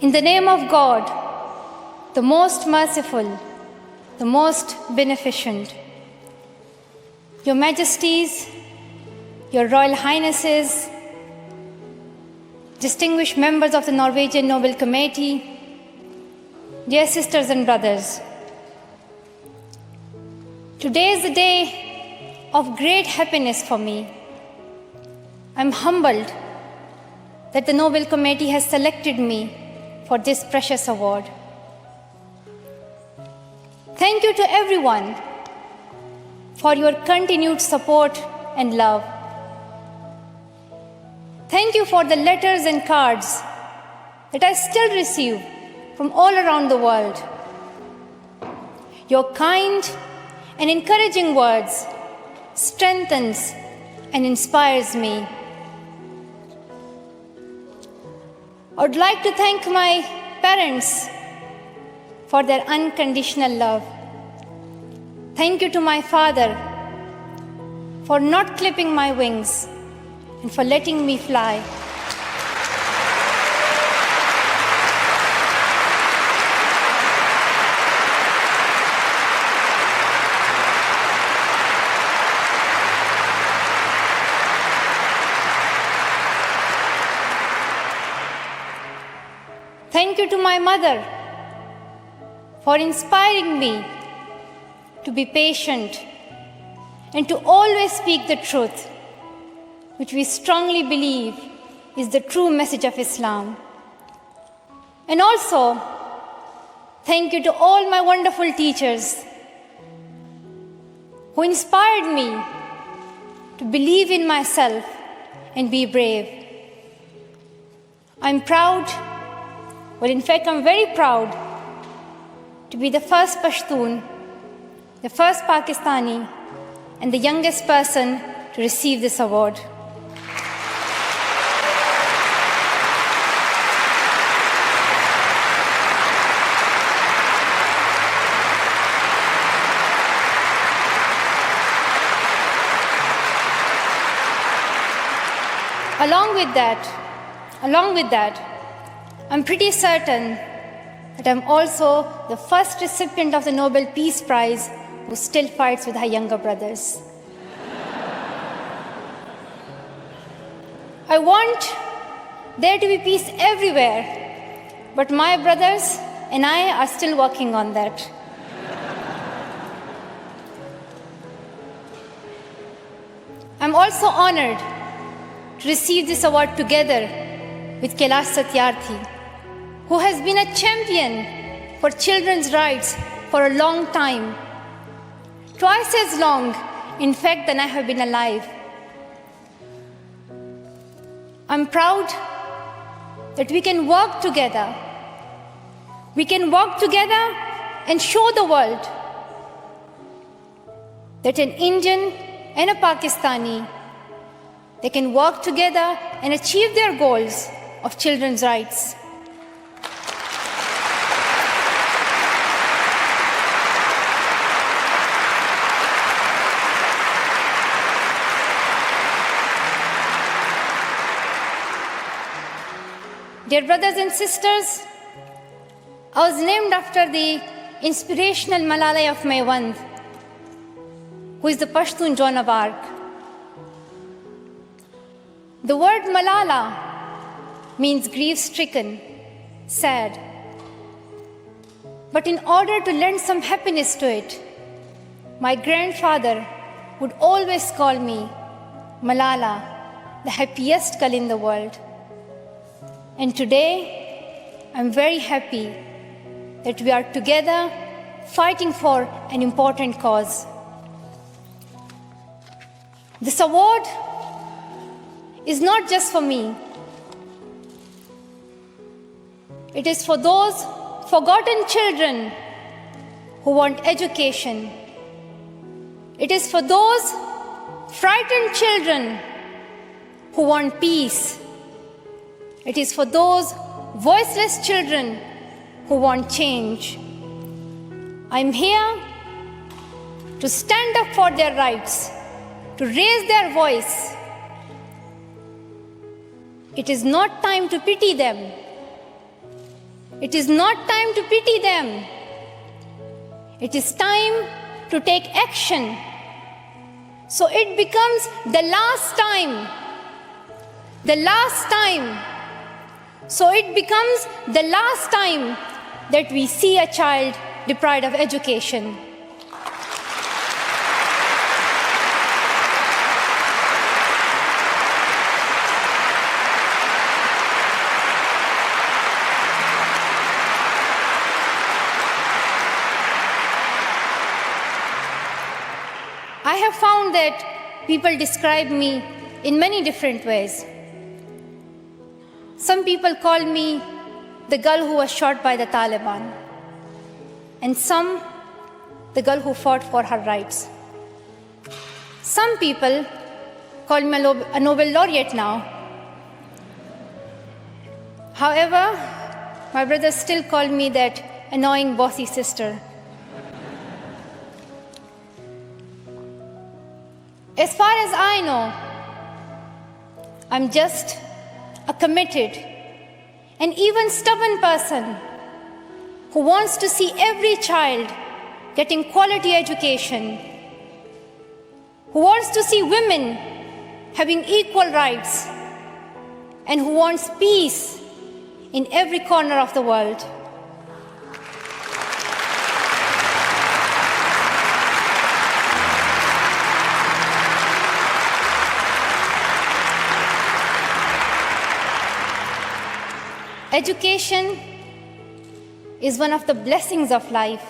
In the name of God, the most merciful, the most beneficent, Your Majesties, Your Royal Highnesses, distinguished members of the Norwegian Nobel Committee, dear sisters and brothers, today is a day of great happiness for me. I'm humbled that the Nobel Committee has selected me for this precious award. Thank you to everyone for your continued support and love. Thank you for the letters and cards that I still receive from all around the world. Your kind and encouraging words strengthens and inspires me. I would like to thank my parents for their unconditional love. Thank you to my father for not clipping my wings and for letting me fly. Thank you to my mother for inspiring me to be patient and to always speak the truth, which we strongly believe is the true message of Islam. And also, thank you to all my wonderful teachers who inspired me to believe in myself and be brave. I'm proud, well, in fact, I'm very proud to be the first Pashtun, the first Pakistani, and the youngest person to receive this award. Along with that, I'm pretty certain that I'm also the first recipient of the Nobel Peace Prize who still fights with her younger brothers. I want there to be peace everywhere, but my brothers and I are still working on that. I'm also honored to receive this award together with Kailash Satyarthi, who has been a champion for children's rights for a long time, twice as long, in fact, than I have been alive. I'm proud that we can work together. We can work together and show the world that an Indian and a Pakistani, they can work together and achieve their goals of children's rights. Dear brothers and sisters, I was named after the inspirational Malala of Maiwand, who is the Pashtun Joan of Arc. The word Malala means grief-stricken, sad. But in order to lend some happiness to it, my grandfather would always call me Malala, the happiest girl in the world. And today, I'm very happy that we are together fighting for an important cause. This award is not just for me. It is for those forgotten children who want education. It is for those frightened children who want peace. It is for those voiceless children who want change. I'm here to stand up for their rights, to raise their voice. It is not time to pity them. It is not time to pity them. It is time to take action. So it becomes the last time. The last time. So it becomes the last time that we see a child deprived of education. I have found that people describe me in many different ways. Some people call me the girl who was shot by the Taliban, and some the girl who fought for her rights. Some people call me a Nobel laureate now. However, my brothers still call me that annoying bossy sister. As far as I know, I'm just a committed and even stubborn person who wants to see every child getting quality education, who wants to see women having equal rights, and who wants peace in every corner of the world. Education is one of the blessings of life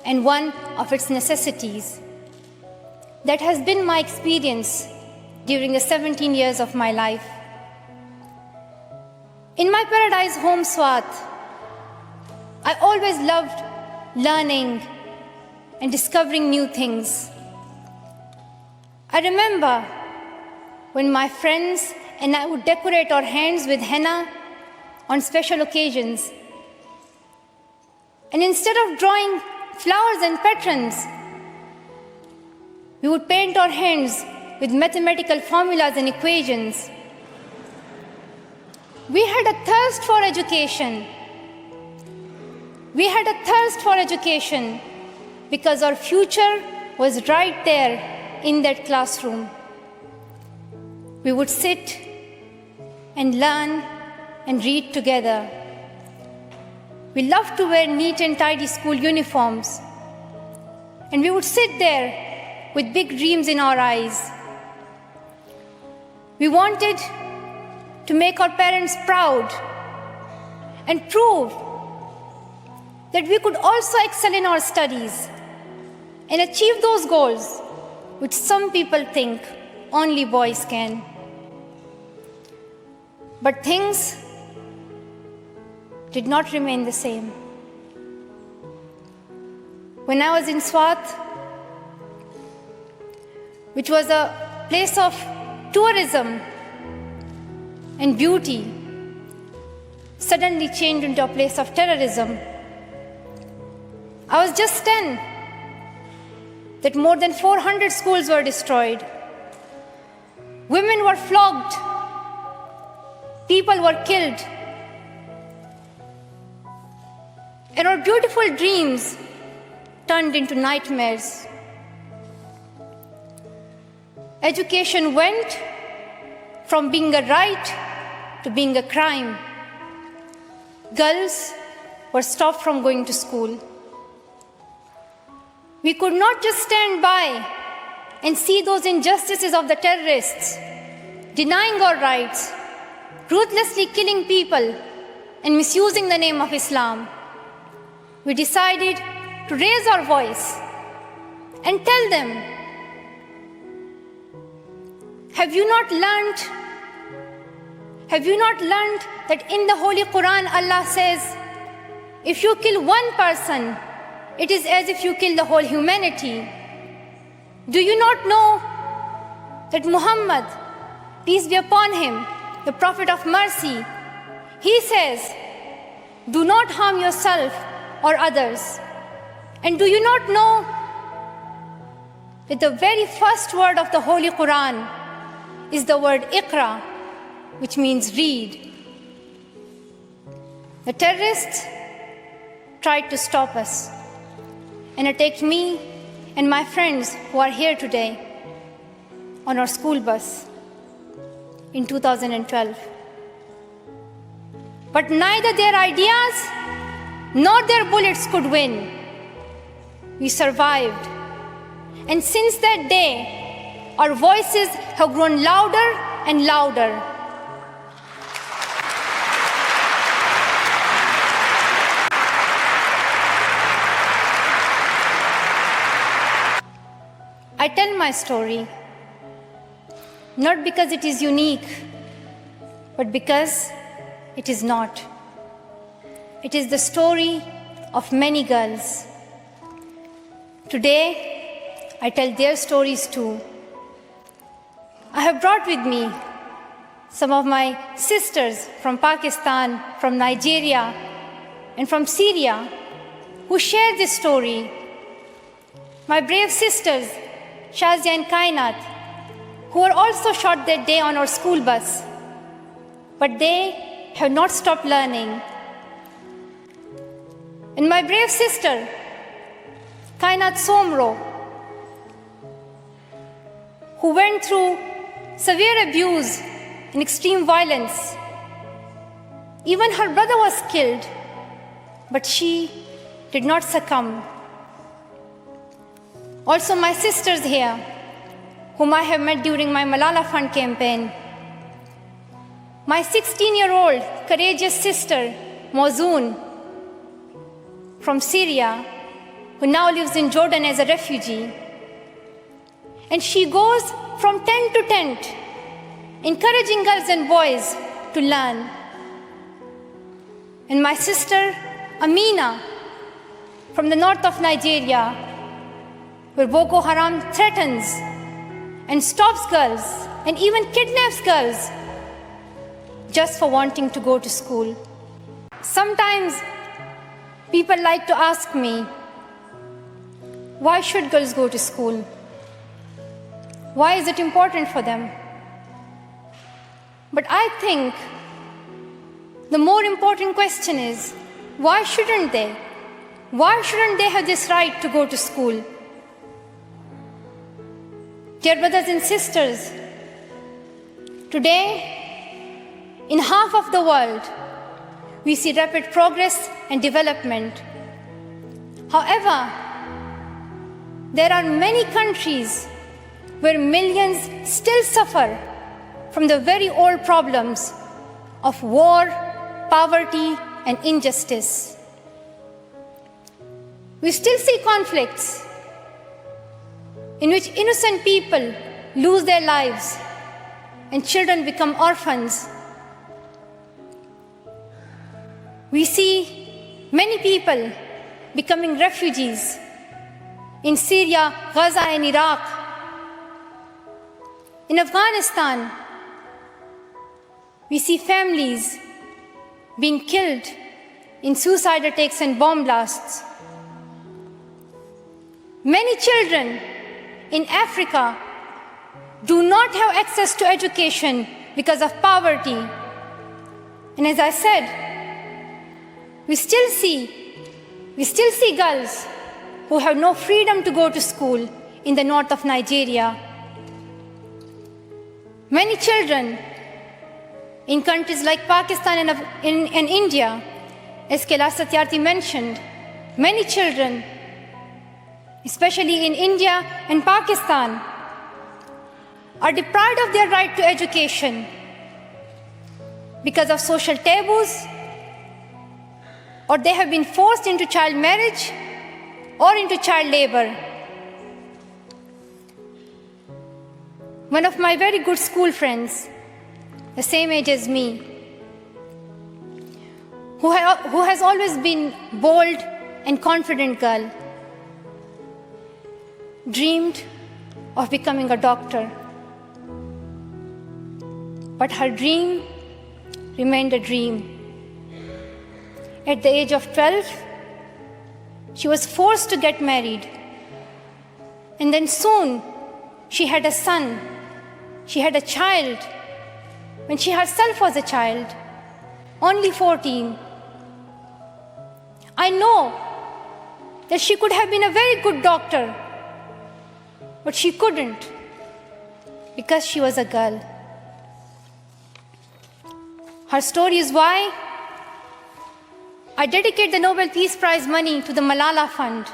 and one of its necessities. That has been my experience during the 17 years of my life. In my paradise home, Swat, I always loved learning and discovering new things. I remember when my friends and I would decorate our hands with henna on special occasions. And instead of drawing flowers and patrons, we would paint our hands with mathematical formulas and equations. We had a thirst for education. We had a thirst for education because our future was right there in that classroom. We would sit and learn and read together. We loved to wear neat and tidy school uniforms. And we would sit there with big dreams in our eyes. We wanted to make our parents proud and prove that we could also excel in our studies and achieve those goals which some people think only boys can. But things did not remain the same. When I was in Swat, which was a place of tourism and beauty, suddenly changed into a place of terrorism. I was just 10 that more than 400 schools were destroyed. Women were flogged. People were killed. And our beautiful dreams turned into nightmares. Education went from being a right to being a crime. Girls were stopped from going to school. We could not just stand by and see those injustices of the terrorists, denying our rights, ruthlessly killing people, and misusing the name of Islam. We decided to raise our voice and tell them, have you not learned that in the Holy Quran Allah says, if you kill one person, it is as if you kill the whole humanity? Do you not know that Muhammad, peace be upon him, the Prophet of mercy, he says, do not harm yourself or others. And do you not know that the very first word of the Holy Quran is the word Iqra, which means read? The terrorists tried to stop us and attacked me and my friends who are here today on our school bus in 2012. But neither their ideas nor their bullets could win. We survived. And since that day, our voices have grown louder and louder. I tell my story not because it is unique, but because it is not. It is the story of many girls. Today, I tell their stories too. I have brought with me some of my sisters from Pakistan, from Nigeria, and from Syria who share this story. My brave sisters, Shazia and Kainat, who were also shot that day on our school bus. But they have not stopped learning. And my brave sister, Kainat Somro, who went through severe abuse and extreme violence. Even her brother was killed, but she did not succumb. Also my sisters here, whom I have met during my Malala Fund campaign. My 16-year-old courageous sister, Mozoon, from Syria, who now lives in Jordan as a refugee. And she goes from tent to tent, encouraging girls and boys to learn. And my sister, Amina, from the north of Nigeria, where Boko Haram threatens and stops girls and even kidnaps girls just for wanting to go to school. Sometimes people like to ask me, why should girls go to school? Why is it important for them? But I think the more important question is, why shouldn't they? Why shouldn't they have this right to go to school? Dear brothers and sisters, today, in half of the world, we see rapid progress and development. However, there are many countries where millions still suffer from the very old problems of war, poverty, and injustice. We still see conflicts in which innocent people lose their lives and children become orphans. We see many people becoming refugees in Syria, Gaza, and Iraq. In Afghanistan, we see families being killed in suicide attacks and bomb blasts. Many children in Africa do not have access to education because of poverty. And as I said, we still see girls who have no freedom to go to school in the north of Nigeria. Many children in countries like Pakistan and India, as Kailash Satyarthi mentioned, many children, especially in India and Pakistan, are deprived of their right to education because of social taboos, or they have been forced into child marriage or into child labor. One of my very good school friends, the same age as me, who has always been bold and confident girl, dreamed of becoming a doctor. But her dream remained a dream. At the age of 12, she was forced to get married. And then soon, she had a son. She had a child when she herself was a child, only 14. I know that she could have been a very good doctor, but she couldn't because she was a girl. Her story is why I dedicate the Nobel Peace Prize money to the Malala Fund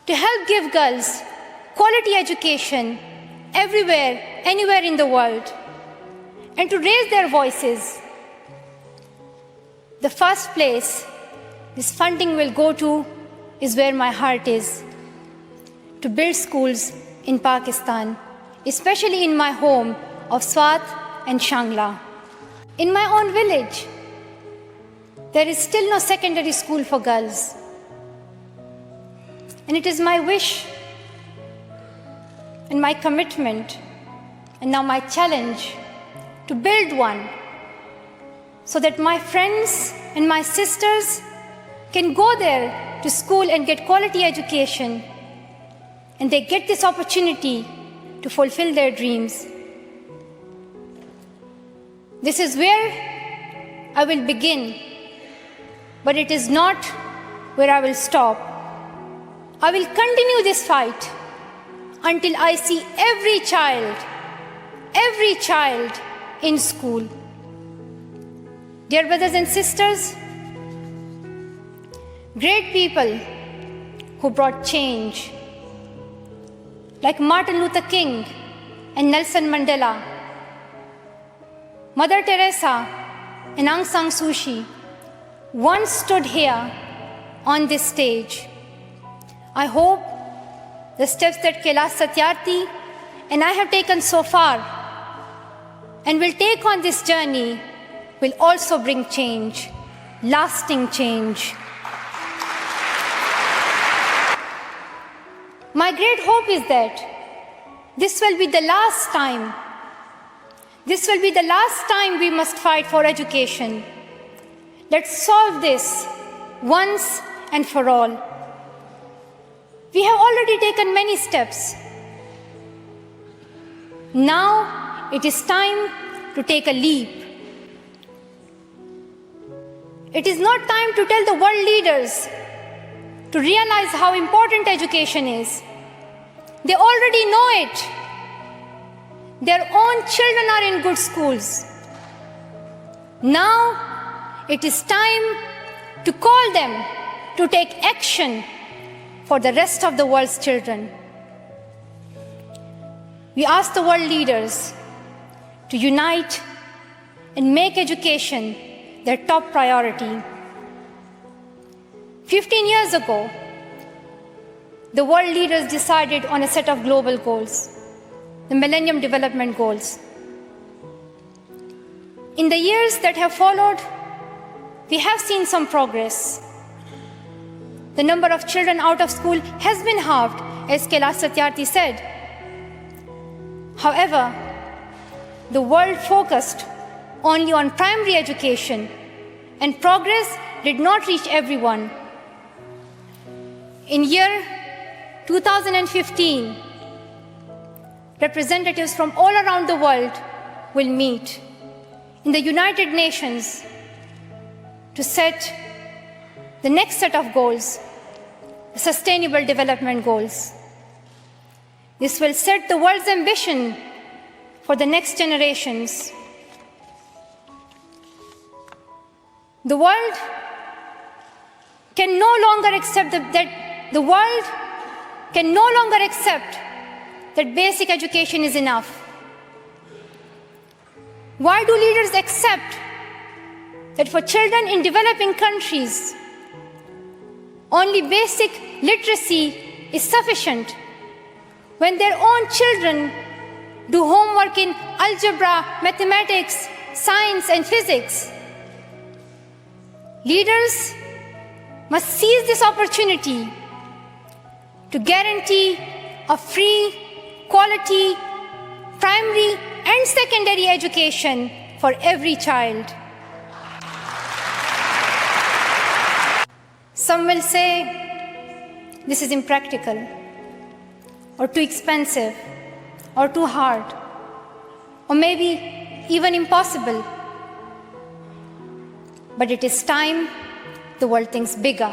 to help give girls quality education everywhere, anywhere in the world, and to raise their voices. The first place this funding will go to is where my heart is, to build schools in Pakistan, especially in my home of Swat and Shangla. In my own village, there is still no secondary school for girls. And it is my wish and my commitment and now my challenge to build one so that my friends and my sisters can go there to school and get quality education, and they get this opportunity to fulfill their dreams. This is where I will begin, but it is not where I will stop. I will continue this fight until I see every child in school. Dear brothers and sisters, great people who brought change, like Martin Luther King and Nelson Mandela, Mother Teresa and Aung San Suu Kyi, once stood here on this stage. I hope the steps that Kailash Satyarthi and I have taken so far and will take on this journey will also bring change, lasting change. My great hope is that this will be the last time. This will be the last time we must fight for education. Let's solve this once and for all. We have already taken many steps. Now it is time to take a leap. It is not time to tell the world leaders to realize how important education is. They already know it. Their own children are in good schools. Now it is time to call them to take action for the rest of the world's children. We ask the world leaders to unite and make education their top priority. 15 years ago, the world leaders decided on a set of global goals, the Millennium Development Goals. In the years that have followed, we have seen some progress. The number of children out of school has been halved, as Kailash Satyarthi said. However, the world focused only on primary education, and progress did not reach everyone. In year 2015, representatives from all around the world will meet in the United Nations to set the next set of goals, the Sustainable Development Goals. This will set the world's ambition for the next generations. The world can no longer accept that basic education is enough. Why do leaders accept that for children in developing countries, only basic literacy is sufficient when their own children do homework in algebra, mathematics, science, and physics? Leaders must seize this opportunity to guarantee a free, quality, primary and secondary education for every child. Some will say this is impractical, or too expensive, or too hard, or maybe even impossible. But it is time the world thinks bigger.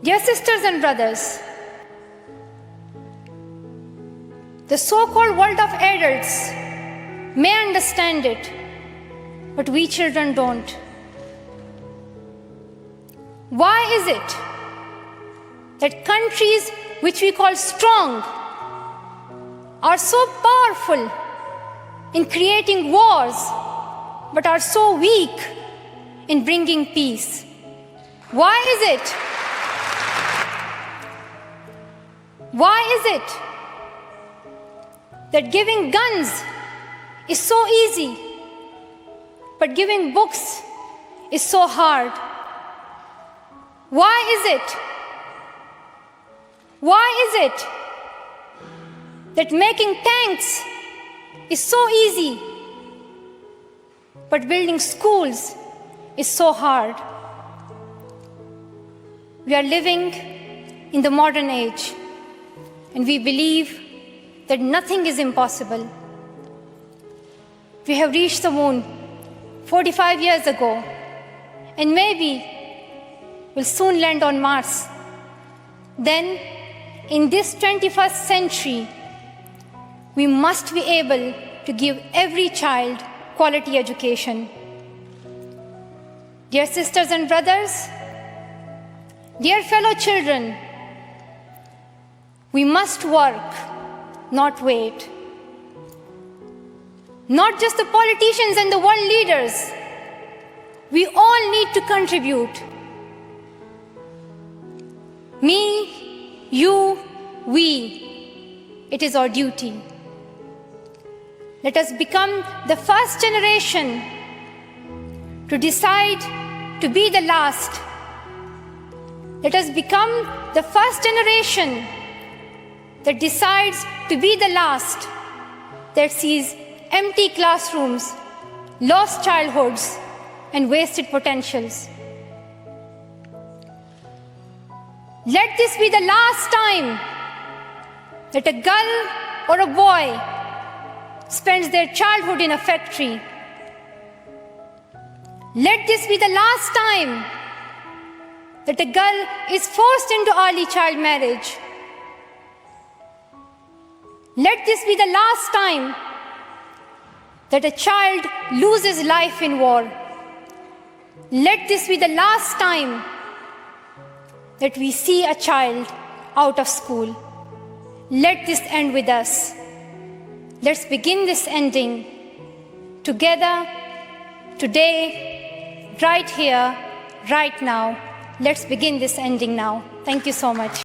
Dear sisters and brothers, the so-called world of adults may understand it, but we children don't. Why is it that countries which we call strong are so powerful in creating wars, but are so weak in bringing peace? Why is it? Why is it that giving guns is so easy, but giving books is so hard? Why is it? Why is it that making tanks is so easy, but building schools is so hard? We are living in the modern age, and we believe that nothing is impossible. We have reached the moon 45 years ago, and maybe we'll soon land on Mars. Then, in this 21st century, we must be able to give every child quality education. Dear sisters and brothers, dear fellow children, we must work, not wait. Not just the politicians and the world leaders. We all need to contribute. Me, you, we. It is our duty. Let us become the first generation to decide to be the last. Let us become the first generation that decides to be the last, that sees empty classrooms, lost childhoods, and wasted potentials. Let this be the last time that a girl or a boy spends their childhood in a factory. Let this be the last time that a girl is forced into early child marriage. Let this be the last time that a child loses life in war. Let this be the last time that we see a child out of school. Let this end with us. Let's begin this ending together, today, right here, right now. Let's begin this ending now. Thank you so much.